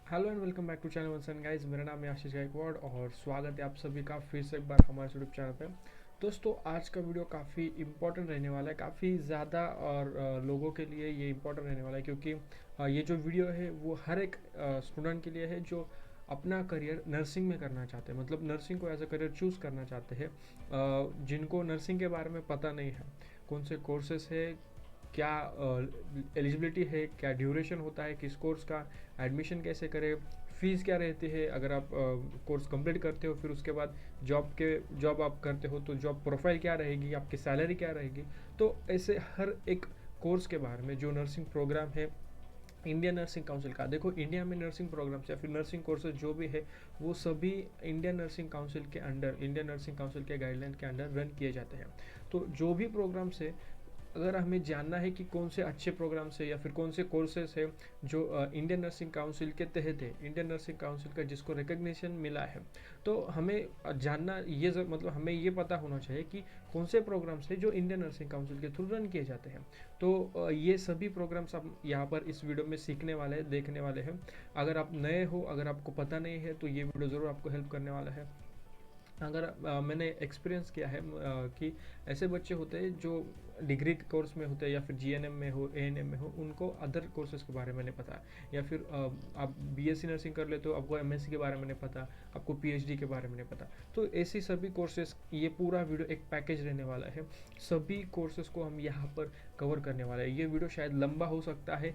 Hello and welcome back to channel once and guys. मेरा नाम है आशीष गायकवाड़ और स्वागत है आप सभी का फिर से एक बार हमारे यूट्यूब चैनल पे। दोस्तों, आज का वीडियो काफ़ी इंपॉर्टेंट रहने वाला है, काफ़ी ज़्यादा और लोगों के लिए ये इंपॉर्टेंट रहने वाला है क्योंकि ये जो वीडियो है वो हर एक स्टूडेंट के लिए है जो अपना करियर नर्सिंग में करना चाहते हैं, मतलब नर्सिंग को एज अ करियर चूज़ करना चाहते हैं। जिनको नर्सिंग के बारे में पता नहीं है, कौन से कोर्सेस है, क्या एलिजिबिलिटी है, क्या ड्यूरेशन होता है किस कोर्स का, एडमिशन कैसे करें, फीस क्या रहती है अगर आप कोर्स कंप्लीट करते हो, फिर उसके बाद जॉब आप करते हो तो जॉब प्रोफाइल क्या रहेगी, आपकी सैलरी क्या रहेगी। तो ऐसे हर एक कोर्स के बारे में जो नर्सिंग प्रोग्राम है इंडियन नर्सिंग काउंसिल का, देखो इंडिया में नर्सिंग प्रोग्राम्स या फिर नर्सिंग कोर्सेज जो भी है वो सभी इंडियन नर्सिंग काउंसिल के अंडर, इंडियन नर्सिंग काउंसिल के गाइडलाइन के अंडर रन किए जाते हैं। तो जो भी प्रोग्राम्स है, अगर हमें जानना है कि कौन से अच्छे प्रोग्राम्स है या फिर कौन से कोर्सेस है जो इंडियन नर्सिंग काउंसिल के तहत है, इंडियन नर्सिंग काउंसिल का जिसको रिकग्निशन मिला है, तो हमें जानना ये मतलब हमें ये पता होना चाहिए कि कौन से प्रोग्राम्स है जो इंडियन नर्सिंग काउंसिल के थ्रू रन किए जाते हैं। तो ये सभी प्रोग्राम्स हम यहाँ पर इस वीडियो में सीखने वाले हैं, देखने वाले हैं। अगर आप नए हो, अगर आपको पता नहीं है, तो ये वीडियो ज़रूर आपको हेल्प करने वाला है। अगर मैंने एक्सपीरियंस किया है कि ऐसे बच्चे होते हैं जो डिग्री कोर्स में होते हैं या फिर जीएनएम में हो, एएनएम में हो, उनको अदर कोर्सेज के बारे में नहीं पता, या फिर आप बीएससी नर्सिंग कर लेते हो, आपको एमएससी के बारे में नहीं पता, आपको पीएचडी के बारे में नहीं पता। तो ऐसी सभी कोर्सेज, ये पूरा वीडियो एक पैकेज रहने वाला है, सभी कोर्सेज को हम यहाँ पर कवर करने वाले हैं। ये वीडियो शायद लंबा हो सकता है,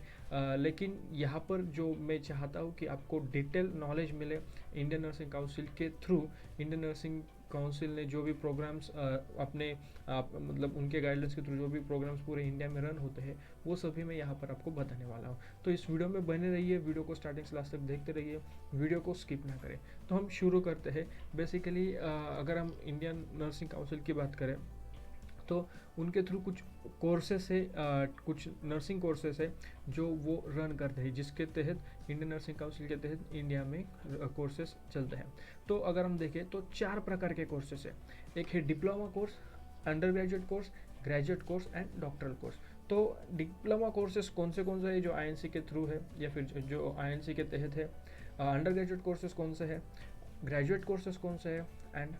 लेकिन यहाँ पर जो मैं चाहता हूँ कि आपको डिटेल नॉलेज मिले इंडियन नर्सिंग काउंसिल के थ्रू। इंडियन नर्सिंग काउंसिल ने जो भी प्रोग्राम्स अपने मतलब उनके गाइडलाइंस के थ्रू जो भी प्रोग्राम्स पूरे इंडिया में रन होते हैं, वो सभी मैं यहाँ पर आपको बताने वाला हूँ। तो इस वीडियो में बने रहिए, वीडियो को स्टार्टिंग से लास्ट तक देखते रहिए, वीडियो को स्किप ना करें। तो हम शुरू करते हैं। बेसिकली अगर हम इंडियन नर्सिंग काउंसिल की बात करें तो उनके थ्रू कुछ कोर्सेस है, कुछ नर्सिंग कोर्सेस है जो वो रन करते हैं, जिसके तहत इंडियन नर्सिंग काउंसिल के तहत इंडिया में कोर्सेस चलते हैं। तो अगर हम देखें तो 4 प्रकार के कोर्सेस है। एक है diploma course, under graduate course, graduate course and doctoral course. तो डिप्लोमा कोर्सेस कौन से है जो आईएनसी के थ्रू है या फिर जो आईएनसी के तहत है, अंडर ग्रेजुएट कोर्सेस कौन से है, ग्रेजुएट कोर्सेस कौन से है एंड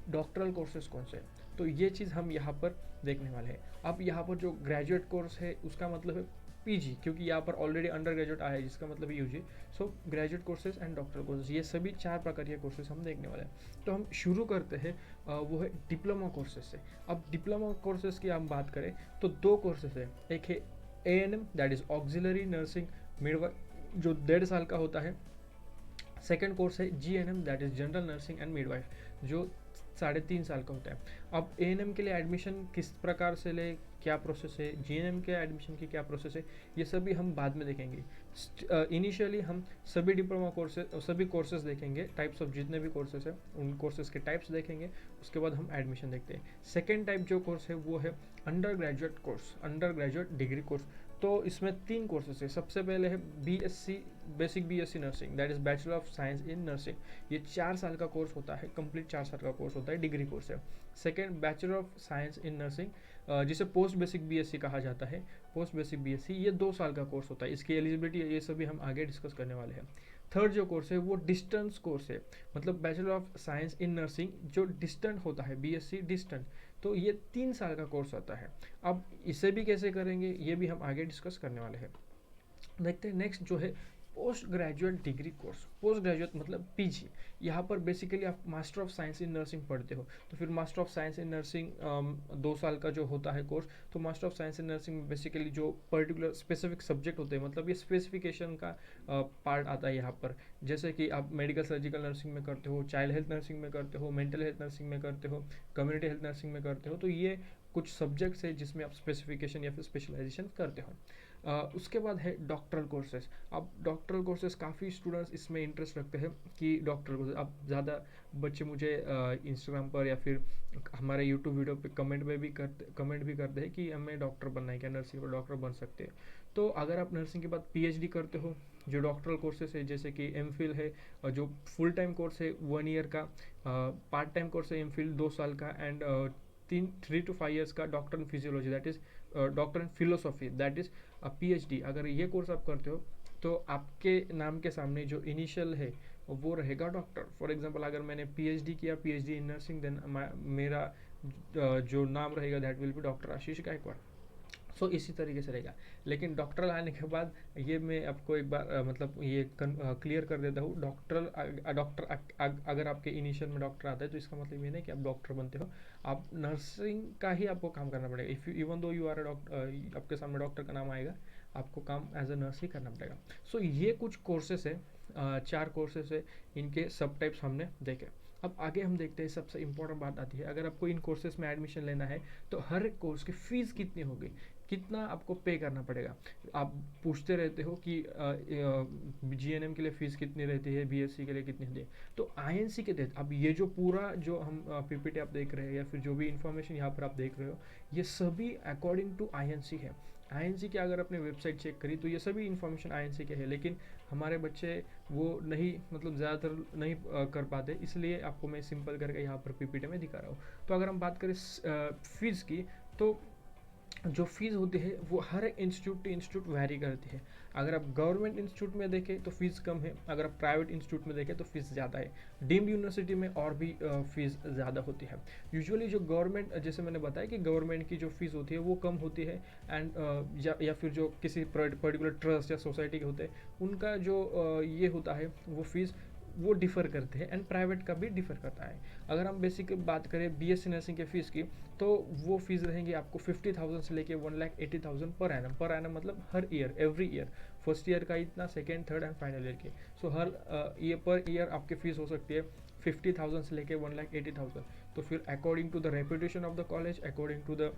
डॉक्टरल कोर्सेज कौन से हैं। तो ये चीज़ हम यहाँ पर देखने वाले हैं। अब यहाँ पर जो ग्रेजुएट कोर्स है उसका मतलब है पीजी, क्योंकि यहाँ पर ऑलरेडी अंडर ग्रेजुएट आया है जिसका मतलब है UG. So graduate courses and doctoral courses, ये सभी 4 प्रकार के कोर्सेज हम देखने वाले हैं। तो हम शुरू करते हैं, वो है डिप्लोमा कोर्सेज से। अब डिप्लोमा कोर्सेज की हम बात करें तो 2 कोर्सेज है। एक है ANM, that is auxiliary nursing midwife, जो 1.5 साल का होता है। सेकेंड कोर्स है GNM, that is general nursing and midwife, जो 3.5 साल का होता है। अब एएनएम के लिए एडमिशन किस प्रकार से ले, क्या प्रोसेस है, जीएनएम के एडमिशन की क्या प्रोसेस है, ये सभी हम बाद में देखेंगे। इनिशियली हम सभी डिप्लोमा कोर्सेज, सभी कोर्सेज देखेंगे, टाइप्स ऑफ जितने भी कोर्सेज हैं उन कोर्सेज के टाइप्स देखेंगे, उसके बाद हम एडमिशन देखते हैं। सेकेंड टाइप जो कोर्स है वो है under graduate course, under graduate degree course. तो इसमें 3 कोर्सेज है। सबसे पहले है BSc, basic BSc nursing, that is bachelor of science in nursing. ये 4 साल का कोर्स होता है, कंप्लीट 4 साल का कोर्स होता है, डिग्री कोर्स है। Second bachelor of science in nursing, जिसे पोस्ट बेसिक बीएससी कहा जाता है। पोस्ट बेसिक बीएससी ये 2 साल का कोर्स होता है, इसकी एलिजिबिलिटी ये सभी हम आगे डिस्कस करने वाले हैं। थर्ड जो कोर्स है वो डिस्टेंस कोर्स है, मतलब bachelor of science in nursing जो डिस्टेंट होता है, बीएससी डिस्टेंट। तो ये 3 साल का कोर्स आता है। अब इसे भी कैसे करेंगे ये भी हम आगे डिस्कस करने वाले हैं। देखते हैं नेक्स्ट जो है post graduate degree course. Post graduate मतलब पीजी। यहाँ पर बेसिकली आप master of science in nursing पढ़ते हो, तो फिर master of science in nursing 2 साल का जो होता है कोर्स। तो master of science in nursing में बेसिकली जो पर्टिकुलर स्पेसिफिक सब्जेक्ट होते हैं, मतलब ये स्पेसिफिकेशन का पार्ट आता है यहाँ पर। जैसे कि आप मेडिकल सर्जिकल नर्सिंग में करते हो, चाइल्ड हेल्थ नर्सिंग में करते हो, मेंटल हेल्थ नर्सिंग में करते हो, कम्युनिटी हेल्थ नर्सिंग में करते हो। तो ये कुछ सब्जेक्ट्स है जिसमें आप स्पेसिफिकेशन या फिर स्पेशलाइजेशन करते हो। उसके बाद है डॉक्टरल कोर्सेज। अब डॉक्टरल कोर्सेज काफ़ी स्टूडेंट्स इसमें इंटरेस्ट रखते हैं कि डॉक्टरल कोर्सेज। अब ज़्यादा बच्चे मुझे इंस्टाग्राम पर या फिर हमारे यूट्यूब वीडियो पे कमेंट भी करते हैं कि हमें डॉक्टर बनना है, क्या नर्सिंग पर डॉक्टर बन सकते हैं। तो अगर आप नर्सिंग के बाद पीएचडी करते हो, जो डॉक्टरल कोर्सेज है जैसे कि एमफिल है, जो फुल टाइम कोर्स है 1 ईयर का, पार्ट टाइम कोर्स है एमफिल 2 साल का, एंड 3 to 5 ईयर्स का doctor in physiology, that is doctor in philosophy, that is PhD. अगर ये कोर्स आप करते हो तो आपके नाम के सामने जो इनिशियल है वो रहेगा डॉक्टर। फॉर एग्जांपल अगर मैंने पीएचडी किया, पीएचडी इन नर्सिंग, देन मेरा जो नाम रहेगा दैट विल बी डॉक्टर आशीष गायकवाड़। सो इसी तरीके से रहेगा। लेकिन डॉक्टर लाने के बाद ये मैं आपको एक बार मतलब ये क्लियर कर देता हूँ, अगर आपके इनिशियल में डॉक्टर आता है तो इसका मतलब ये नहीं कि आप डॉक्टर बनते हो, आप नर्सिंग का ही आपको काम करना पड़ेगा। If you even though you are a doctor, आपके सामने डॉक्टर का नाम आएगा, आपको काम एज अ नर्स ही करना पड़ेगा। सो ये कुछ कोर्सेस है, 4 कोर्सेस है, इनके सब टाइप्स हमने देखे। अब आगे हम देखते हैं, सबसे इंपॉर्टेंट बात आती है, अगर आपको इन कोर्सेज में एडमिशन लेना है तो हर एक कोर्स की फीस कितनी होगी, कितना आपको पे करना पड़ेगा। आप पूछते रहते हो कि जीएनएम के लिए फ़ीस कितनी रहती है, बीएससी के लिए कितनी होती है। तो आईएनसी के तहत अब ये जो पूरा जो हम पीपीटी आप देख रहे हैं या फिर जो भी इन्फॉर्मेशन यहाँ पर आप देख रहे हो, ये सभी अकॉर्डिंग टू आईएनसी है। आईएनसी की अगर आपने वेबसाइट चेक करी तो ये सभी इन्फॉर्मेशन आईएनसी के है, लेकिन हमारे बच्चे वो नहीं, मतलब ज़्यादातर नहीं कर पाते, इसलिए आपको मैं सिंपल करके यहाँ पर पीपीटी में दिखा रहा हूँ। तो अगर हम बात करें फीस की, तो जो फीस होती है वो हर एक इंस्टीट्यूट टू इंस्टीट्यूट वैरी करती है। अगर आप गवर्नमेंट इंस्टीट्यूट में देखें तो फीस कम है, अगर आप प्राइवेट इंस्टीट्यूट में देखें तो फीस ज़्यादा है। डीम्ड यूनिवर्सिटी में और भी फीस ज़्यादा होती है। यूजुअली जो गवर्नमेंट, जैसे मैंने बताया कि गवर्नमेंट की जो फीस होती है वो कम होती है, एंड या फिर जो किसी पर्टिकुलर ट्रस्ट या सोसाइटी के होते हैं उनका जो ये होता है वो फीस वो डिफ़र करते हैं, एंड प्राइवेट का भी डिफ़र करता है। अगर हम बेसिक बात करें बीएससी नर्सिंग के फ़ीस की, तो वो फीस रहेंगी आपको 50,000 से लेके 1,80,000 पर एनम मतलब हर year, every year. First year का इतना, second, third and final year के। सो हर ये पर ईयर आपकी फ़ीस हो सकती है 50,000 से लेके 1,80,000। तो फिर according to the reputation of the college, according to the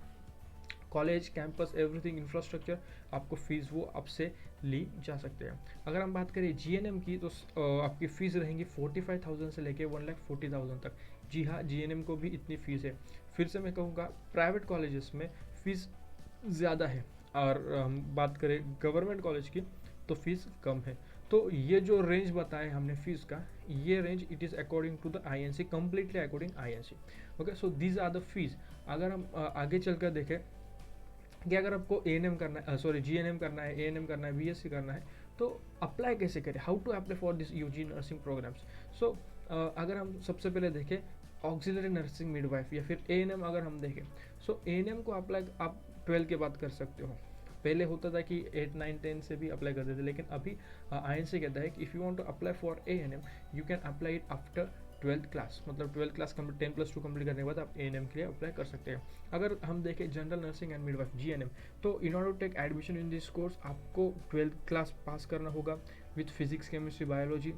college campus, everything infrastructure, आपको फ़ीस वो आपसे ली जा सकते हैं। अगर हम बात करें जीएनएम की, तो आपकी फ़ीस रहेंगी 45,000 से लेके 1,40,000 तक। जी हाँ, जीएनएम को भी इतनी फ़ीस है। फिर से मैं कहूँगा प्राइवेट कॉलेजेस में फ़ीस ज़्यादा है, और हम बात करें गवर्नमेंट कॉलेज की तो फीस कम है। तो ये जो रेंज बताए हमने फीस का, ये range it is according to the INC, completely according INC. Okay, so these are the fees. अगर हम आगे चलकर देखें कि अगर आपको एएनएम करना है, सॉरी जीएनएम करना है, एएनएम करना है, बीएससी करना है, तो अप्लाई कैसे करें, how to apply for this UG nursing programs. So अगर हम सबसे पहले देखें ऑक्सिलरी नर्सिंग मिडवाइफ या फिर एएनएम अगर हम देखें, सो एएनएम को अप्लाई आप 12 के बाद कर सकते हो। पहले होता था कि 8, 9, 10 से भी अप्लाई करते थे, लेकिन अभी आईएनसी कहता है कि if you want to apply for ANM you can apply it after 12th class, मतलब 12th क्लास 10+2 कंप्लीट करने के बाद आप एएनएम के लिए अप्लाई कर सकते हैं। अगर हम देखें general nursing and midwife GNM, तो in order to take admission in this course आपको 12th क्लास पास करना होगा विथ फिजिक्स, केमिस्ट्री, बायोलॉजी।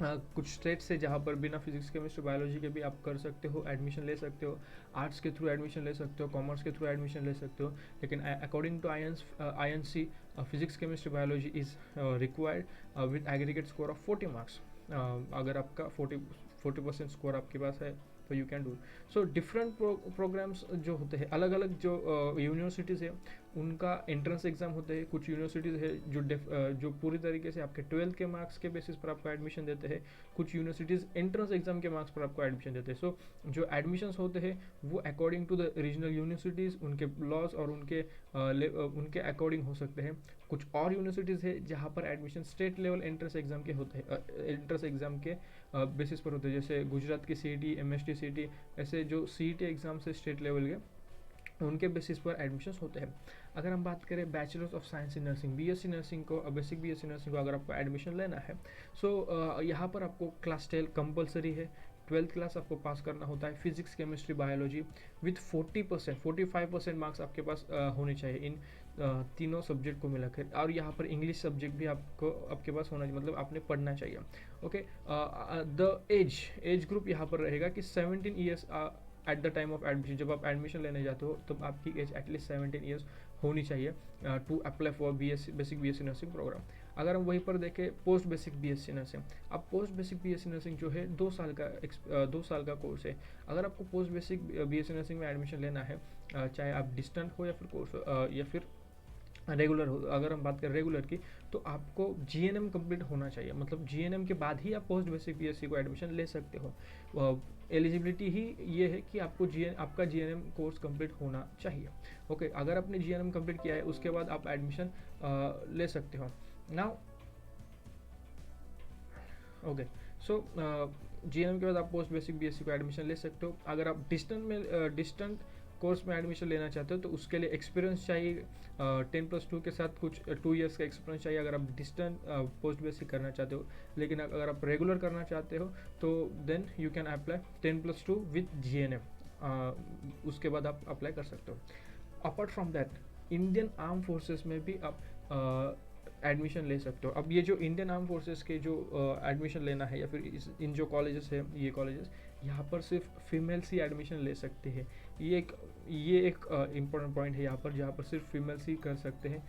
कुछ स्टेट्स है जहाँ पर बिना फिजिक्स, केमिस्ट्री, बायोलॉजी के भी आप कर सकते हो, एडमिशन ले सकते हो। आर्ट्स के थ्रू एडमिशन ले सकते हो, कॉमर्स के थ्रू एडमिशन ले सकते हो, लेकिन according to INC physics, chemistry, biology is required with aggregate score of 40 marks. अगर आपका 40% स्कोर आपके पास है तो you can do. So different programs जो होते हैं, अलग अलग जो यूनिवर्सिटीज़ है उनका एंट्रेंस एग्जाम होते हैं। कुछ यूनिवर्सिटीज़ है जो पूरी तरीके से आपके 12th के मार्क्स के बेसिस पर आपको एडमिशन देते हैं। कुछ यूनिवर्सिटीज़ एंट्रेंस एग्जाम के मार्क्स पर आपको एडमिशन देते हैं। सो जो एडमिशन्स होते हैं वो according to the regional universities, उनके लॉज और उनके अकॉर्डिंग हो सकते हैं। कुछ और यूनिवर्सिटीज़ है जहाँ पर admission state level entrance exam के होते हैं, एंट्रेंस एग्जाम के बेसिस पर होते हैं, जैसे गुजरात की सीईटी, एमएसटी सीईटी, ऐसे जो सीईटी एग्जाम से स्टेट लेवल के, उनके बेसिस पर एडमिशन्स होते हैं। अगर हम बात करें bachelors of science in nursing, BSc nursing को, बेसिक बीएससी नर्सिंग को अगर आपको एडमिशन लेना है, सो यहाँ पर आपको क्लास 10 कंपलसरी है। 12th क्लास आपको पास करना होता है, physics, chemistry, biology with 40%, 45% marks आपके पास होने चाहिए इन तीनों सब्जेक्ट को मिलाकर। और यहाँ पर इंग्लिश सब्जेक्ट भी आपके पास होना चाहिए, मतलब आपने पढ़ना चाहिए। ओके, द एज ग्रुप यहाँ पर रहेगा कि 17 years at the time of admission. जब आप एडमिशन लेने जाते हो तब आपकी एज एटलीस्ट 17 ईयर्स होनी चाहिए to apply for basic BSc nursing program. अगर हम वहीं पर देखें पोस्ट बेसिक बीएससी नर्सिंग, अब पोस्ट बेसिक बीएससी नर्सिंग जो है 2 साल का कोर्स है। अगर आपको पोस्ट बेसिक बीएससी नर्सिंग में एडमिशन लेना है, चाहे आप डिस्टेंट हो या फिर कोर्स या फिर रेगुलर हो, अगर हम बात करें रेगुलर की, तो आपको जीएनएम कंप्लीट होना चाहिए, मतलब जीएनएम के बाद ही आप पोस्ट बेसिक बीएससी को एडमिशन ले सकते हो। एलिजिबिलिटी ही ये है कि आपका जीएनएम कोर्स कंप्लीट होना चाहिए। ओके, अगर आपने जीएनएम कंप्लीट किया है उसके बाद आप एडमिशन ले सकते हो। नाउ ओके, सो जीएनएम के बाद आप पोस्ट बेसिक बीएससी को एडमिशन ले सकते हो। अगर आप डिस्टेंट कोर्स में एडमिशन लेना चाहते हो तो उसके लिए एक्सपीरियंस चाहिए, 10+2 के साथ कुछ 2 इयर्स का एक्सपीरियंस चाहिए अगर आप डिस्टेंट पोस्ट बेसिक करना चाहते हो। लेकिन अगर आप रेगुलर करना चाहते हो तो then you can apply 10+2 with GNM, उसके बाद आप अप्लाई कर सकते हो। Apart from that Indian arm forces में भी आप एडमिशन ले सकते हो। अब ये जो इंडियन आर्म फोर्सेस के जो एडमिशन लेना है या फिर इन जो कॉलेजेस है, ये कॉलेजेस यहाँ पर सिर्फ फीमेल्स ही एडमिशन ले सकते हैं। ये एक इम्पोर्टेंट पॉइंट है यहाँ पर, जहाँ पर सिर्फ फीमेल्स ही कर सकते हैं।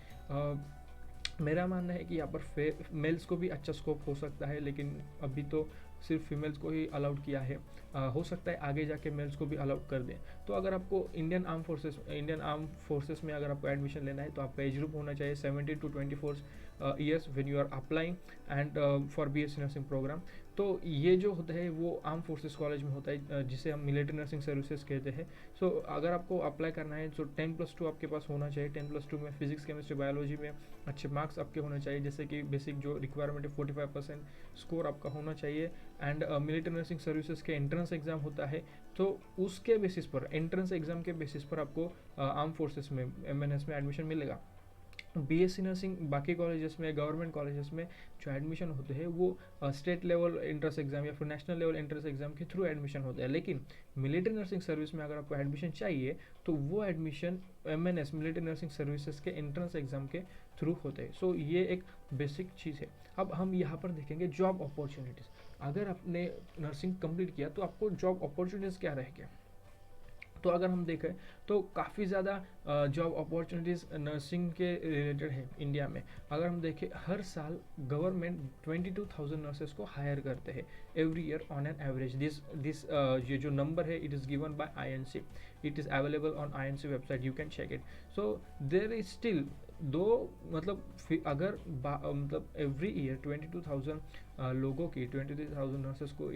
मेरा मानना है कि यहाँ पर मेल्स को भी अच्छा स्कोप हो सकता है, लेकिन अभी तो सिर्फ फीमेल्स को ही अलाउड किया है। हो सकता है आगे जाके मेल्स को भी अलाउड कर दें। तो अगर आपको इंडियन आर्म फोर्सेस में अगर आपको एडमिशन लेना है तो आपका एज ग्रुप होना चाहिए 17 to 24 years when you are applying and for BSc nursing program. तो ये जो होता है वो आर्म फोर्सेस कॉलेज में होता है, जिसे हम मिलिट्री नर्सिंग सर्विसेज कहते हैं। सो अगर आपको अप्लाई करना है तो 10+2 आपके पास होना चाहिए। 10+2 में फिजिक्स केमिस्ट्री बायोलॉजी में अच्छे मार्क्स आपके होने चाहिए, जैसे कि बेसिक जो रिक्वायरमेंट है 45% स्कोर आपका होना चाहिए। एंड मिलिट्री नर्सिंग सर्विसेज के एंट्रेंस एग्जाम होता है, तो उसके बेसिस पर, एंट्रेंस एग्जाम के बेसिस पर आपको आर्म फोर्सेस में एमएनएस में एडमिशन मिलेगा। बीएससी नर्सिंग बाकी कॉलेजेस में, गवर्नमेंट कॉलेजेस में जो एडमिशन होते हैं वो स्टेट लेवल एंट्रेंस एग्जाम या फिर नेशनल लेवल एंट्रेंस एग्जाम के थ्रू एडमिशन होते हैं। लेकिन मिलिट्री नर्सिंग सर्विस में अगर आपको एडमिशन चाहिए तो वो admission MNS military nursing services के एंट्रेंस एग्जाम के थ्रू होते हैं। सो ये एक बेसिक चीज़ है। अब हम यहाँ पर देखेंगे जॉब अपॉर्चुनिटीज़। अगर आपने नर्सिंग कंप्लीट किया तो आपको जॉब अपॉर्चुनिटीज़ क्या रहेंगे। तो अगर हम देखें तो काफ़ी ज़्यादा जॉब अपॉर्चुनिटीज़ नर्सिंग के रिलेटेड है इंडिया में। अगर हम देखें हर साल गवर्नमेंट 22,000 नर्सेस को हायर करते हैं every year on an average. This ये जो नंबर है it is given by INC, it is available on INC website, you can check it. So there is still though, मतलब अगर मतलब एवरी ईयर 22,000 लोगों की 23,000 नर्सेस को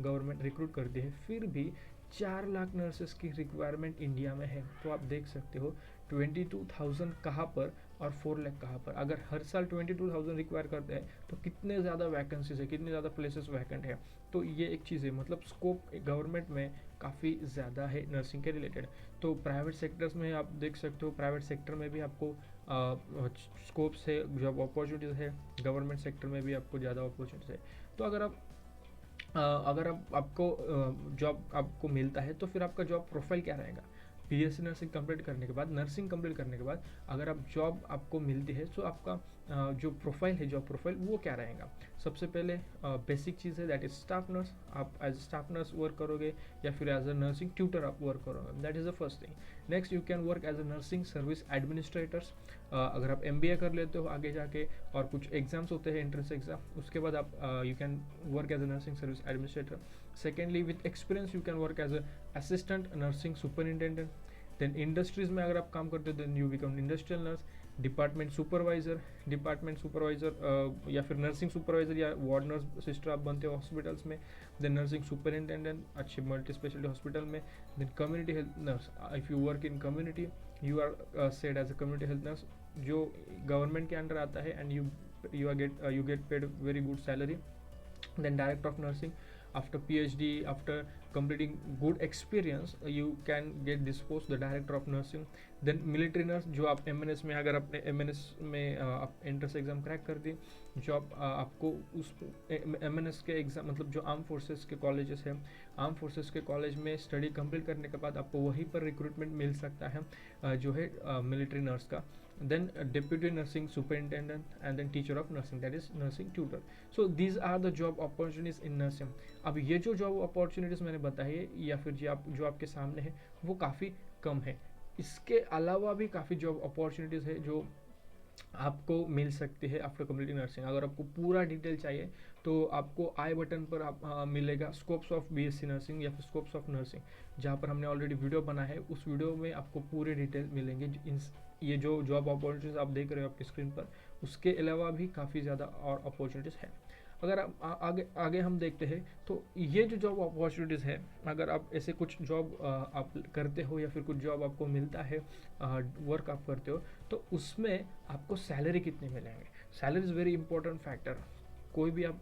गवर्नमेंट रिक्रूट करती है, फिर भी 4 लाख नर्सेस की रिक्वायरमेंट इंडिया में है। तो आप देख सकते हो 22,000 कहाँ पर और 4 लाख कहाँ पर। अगर हर साल 22,000 रिक्वायर करते हैं तो कितने ज़्यादा वैकेंसीज है, कितने ज़्यादा प्लेसेस वैकेंट है। तो ये एक चीज़ है, मतलब स्कोप गवर्नमेंट में काफ़ी ज़्यादा है नर्सिंग के रिलेटेड। तो प्राइवेट सेक्टर्स में आप देख सकते हो, प्राइवेट सेक्टर में भी आपको स्कोप्स है, जॉब अपॉर्चुनिटीज़ है। गवर्नमेंट सेक्टर में भी आपको ज़्यादा अपॉर्चुनिटीज़ है। तो अगर आपको जॉब आपको मिलता है तो फिर आपका जॉब प्रोफाइल क्या रहेगा। बीएससी नर्सिंग कंप्लीट करने के बाद, नर्सिंग कंप्लीट करने के बाद अगर आप जॉब आपको मिलती है तो आपका जो प्रोफाइल है, जॉब प्रोफाइल वो क्या रहेगा। सबसे पहले बेसिक चीज़ है दैट इज स्टाफ नर्स। आप एज स्टाफ नर्स वर्क करोगे या फिर एज अ नर्सिंग ट्यूटर आप वर्क करोगे, that is the first thing. Next you can work as a nursing service administrators. अगर आप एमबीए कर लेते हो आगे जाके और कुछ एग्जाम्स होते हैं एंट्रेंस एग्जाम, उसके बाद आप you can work as a nursing service administrator. Secondly with experience you can work as a assistant nursing superintendent. Then industries में अगर आप काम करते हो then you become industrial nurse. Department supervisor या फिर नर्सिंग सुपरवाइजर या वार्ड नर्स सिस्टर आप बनते हो हॉस्पिटल्स में। देन नर्सिंग सुपरिटेंडेंट अच्छे मल्टी स्पेशलिटी हॉस्पिटल में। Then community health nurse, if you work in community you are said as a community health nurse, जो गवर्नमेंट के अंडर आता है and you get paid very good salary. Then director of nursing, after PhD, after completing good experience you can get this post, the director of nursing. Then military nurse, जो आप MNS में, अगर अपने MNS में आप entrance exam crack कर दी, जो आपको उस MNS के एग्जाम, मतलब जो आर्म फोर्सेस के कॉलेजेस हैं, आर्म फोर्सेस के कॉलेज में स्टडी कंप्लीट करने के बाद आपको वहीं पर रिक्रूटमेंट मिल सकता है जो है मिलिट्री नर्स का। Then deputy nursing superintendent and then teacher of nursing, that is nursing tutor. So these are the job opportunities in nursing. अब ये जो जॉब अपॉर्चुनिटीज़ मैंने बताई है या फिर जो आपके सामने है वो काफ़ी कम है। इसके अलावा भी काफ़ी जॉब अपॉर्चुनिटीज़ है जो आपको मिल सकती है आफ्टर कंप्लीटिंग नर्सिंग। अगर आपको पूरा डिटेल चाहिए तो आपको आई बटन पर मिलेगा स्कोप्स ऑफ बीएससी नर्सिंग या फिर स्कोप्स ऑफ नर्सिंग, जहाँ पर हमने ऑलरेडी वीडियो बना है। उस वीडियो में आपको पूरे डिटेल मिलेंगे। ये जो जॉब अपॉर्चुनिटीज़ आप देख रहे हो आपकी स्क्रीन पर, उसके अलावा भी काफ़ी ज़्यादा और अपॉर्चुनिटीज़ है। अगर आप आगे हम देखते हैं तो ये जो जॉब अपॉर्चुनिटीज़ है, अगर आप ऐसे कुछ जॉब आप करते हो या फिर कुछ जॉब आपको मिलता है, वर्क आप करते हो, तो उसमें आपको सैलरी कितने मिलेंगे। Salary is very important factor. कोई भी आप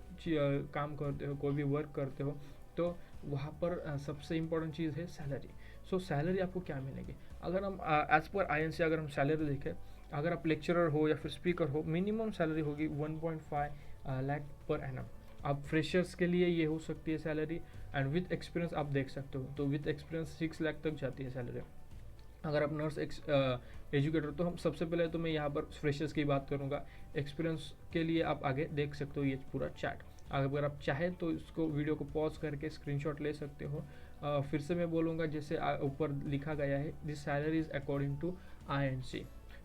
काम करते हो, कोई भी वर्क करते हो, तो वहाँ पर सबसे इम्पोर्टेंट चीज़ है सैलरी। सो सैलरी आपको क्या मिलेगी? अगर हम एज पर INC अगर हम सैलरी देखें, अगर आप लेक्चरर हो या फिर स्पीकर हो, मिनिमम सैलरी होगी 1.5 लाख पर एनम। आप फ्रेशर्स के लिए ये हो सकती है सैलरी, एंड विथ एक्सपीरियंस आप देख सकते हो तो विथ एक्सपीरियंस 6 लाख तक जाती है सैलरी। अगर आप नर्स एजुकेटर, तो हम सबसे पहले तो मैं यहाँ पर फ्रेशर्स की बात करूँगा। एक्सपीरियंस के लिए आप आगे देख सकते हो ये पूरा चैट। अगर आप चाहें तो इसको वीडियो को पॉज करके स्क्रीनशॉट ले सकते हो। फिर से मैं बोलूँगा, जैसे ऊपर लिखा गया है, this salary is according to INC।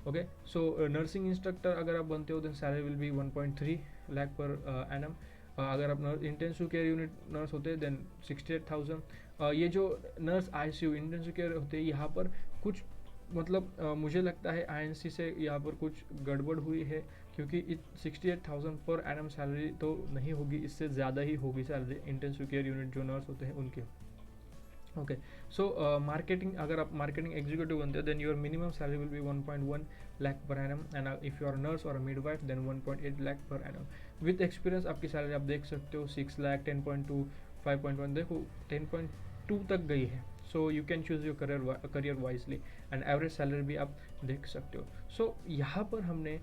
Okay, so nursing instructor अगर आप बनते हो then salary will be 1.3 lakh per annum. अगर आप इंटेंसिव केयर यूनिट नर्स होते हैं देन 68,000। ये जो नर्स ICU इंटेंसिव केयर होते हैं, यहाँ पर कुछ मतलब मुझे लगता है INC से यहाँ पर कुछ गड़बड़ हुई है, क्योंकि 68,000 पर एनम सैलरी तो नहीं होगी, इससे ज़्यादा ही होगी सैलरी इंटेंसिव केयर यूनिट जो नर्स होते हैं उनके। ओके, सो मार्केटिंग, अगर आप मार्केटिंग एग्जीक्यूटिव बनते हो then your minimum salary will be 1.1 lakh per annum, and if you are nurse और midwife then 1.8 lakh per annum. With experience आपकी सैलरी आप देख सकते हो 6 लाख, 10.2, 5.1, देखो 10.2 तक गई है। So you can choose your career wisely, and average salary भी आप देख सकते हो। सो यहाँ पर हमने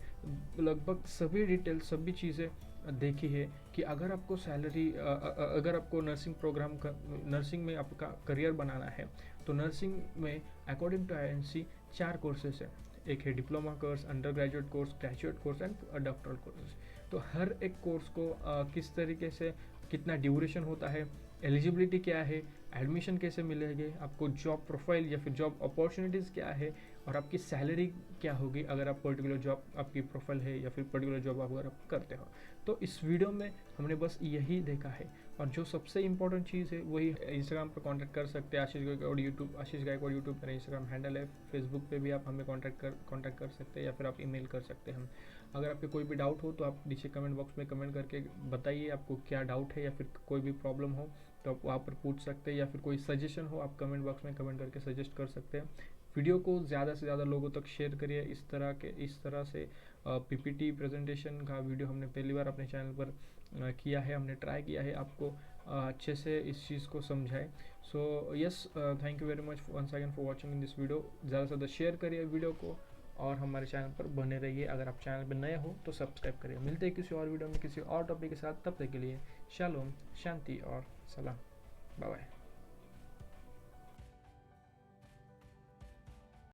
लगभग सभी डिटेल, सभी चीज़ें देखी है कि अगर आपको सैलरी, अगर आपको नर्सिंग प्रोग्राम का, नर्सिंग में आपका करियर बनाना है, तो नर्सिंग में अकॉर्डिंग टू INC 4 कोर्सेस है। एक है diploma course, under graduate course, graduate course and doctoral courses. तो हर एक कोर्स को किस तरीके से, कितना ड्यूरेशन होता है, एलिजिबिलिटी क्या है, एडमिशन कैसे मिलेंगे आपको, जॉब प्रोफाइल या फिर जॉब अपॉर्चुनिटीज़ क्या है, और आपकी सैलरी क्या होगी अगर आप पर्टिकुलर जॉब, आपकी प्रोफाइल है या फिर पर्टिकुलर जॉब अगर आप करते हो। तो इस वीडियो में हमने बस यही देखा है, और जो सबसे इंपॉर्टेंट चीज़ है वही इंस्टाग्राम पर कांटेक्ट कर सकते हैं आशीष गायकवाड यूट्यूब, आशीष गायकवाड यूट्यूब मेरा इंस्टाग्राम हैंडल है। फेसबुक पे भी आप हमें कांटेक्ट कर सकते हैं, या फिर आप ईमेल कर सकते हैं हम। अगर आपके कोई भी डाउट हो तो आप नीचे कमेंट बॉक्स में कमेंट करके बताइए आपको क्या डाउट है, या फिर कोई भी प्रॉब्लम हो तो आप वहाँ पर पूछ सकते हैं, या फिर कोई सजेशन हो आप कमेंट बॉक्स में कमेंट करके सजेस्ट कर सकते हैं। वीडियो को ज़्यादा से ज़्यादा लोगों तक शेयर करिए। इस तरह से PPT प्रेजेंटेशन का वीडियो हमने पहली बार अपने चैनल पर किया है, हमने ट्राई किया है आपको अच्छे से इस चीज़ को समझाए। So yes, thank you very much once again for watching in this video. ज़्यादा से ज़्यादा शेयर करिए वीडियो को, और हमारे चैनल पर बने रहिए। अगर आप चैनल पर नए हो तो सब्सक्राइब करिए। मिलते हैं किसी और वीडियो में किसी और टॉपिक के साथ, तब तक के लिए शालोम, शांति और सलाम, बाय बाय।